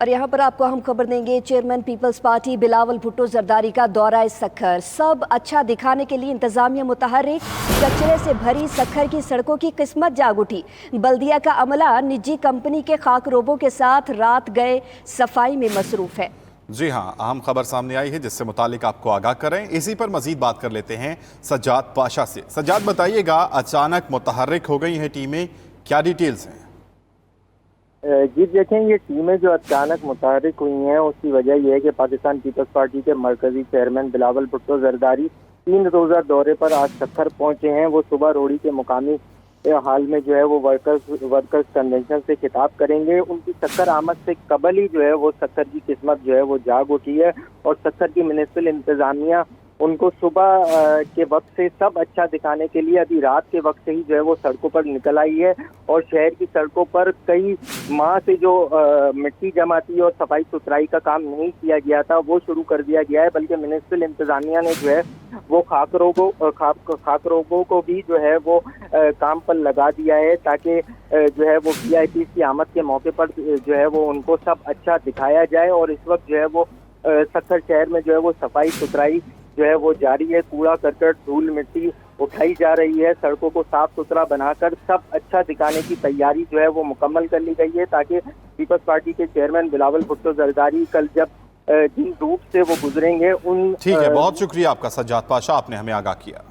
और यहाँ पर आपको हम खबर देंगे, चेयरमैन पीपल्स पार्टी बिलावल भुट्टो जरदारी का दौरा सखर। सब अच्छा दिखाने के लिए इंतजामिया मुतहर्रिक। कचरे से भरी सखर की सड़कों की किस्मत जाग उठी। बल्दिया का अमला निजी कंपनी के खाकरोबों के साथ रात गए सफाई में मसरूफ है। जी हाँ, अहम खबर सामने आई है जिससे मुतालिक आपको आगाह करें। इसी पर मजीद बात कर लेते हैं सज्जाद पाशा से। सज्जाद, बताइएगा, अचानक मुतहर्रिक हो गई हैं टीमें, क्या डिटेल्स हैं? जी देखें, ये टीमें जो अचानक मुतहर्रिक हुई हैं उसकी वजह यह है कि पाकिस्तान पीपल्स पार्टी के मरकजी चेयरमैन बिलावल भुट्टो जरदारी 3 रोज़ा दौरे पर आज सखर पहुंचे हैं। वो सुबह रोड़ी के मुकामी हाल में जो है वो वर्कर्स कन्वेंशन से खिताब करेंगे। उनकी सखर आमद से कबल ही जो है वो सखर की किस्मत जो है वो जाग उठी है और सखर की म्युनिसिपल इंतजामिया उनको सुबह के वक्त से सब अच्छा दिखाने के लिए अभी रात के वक्त से ही जो है वो सड़कों पर निकल आई है और शहर की सड़कों पर कई माह से जो मिट्टी जमा थी और सफाई सुथराई का काम नहीं किया गया था वो शुरू कर दिया गया है। बल्कि म्युनिसिपल इंतजामिया ने जो है वो खाकरोगों को भी जो है वो काम पर लगा दिया है ताकि जो है वो VIP की आमद के मौके पर जो है वो उनको सब अच्छा दिखाया जाए। और इस वक्त जो है वो सखर शहर में जो है वो सफाई सुथराई जो है वो जारी है। कूड़ा करकट धूल मिट्टी उठाई जा रही है, सड़कों को साफ सुथरा बनाकर सब अच्छा दिखाने की तैयारी जो है वो मुकम्मल कर ली गई है ताकि पीपल्स पार्टी के चेयरमैन बिलावल भुट्टो जरदारी कल जब जिन रूट से वो गुजरेंगे उन ठीक है, बहुत शुक्रिया आपका सज्जाद पाशा, आपने हमें आगाह किया।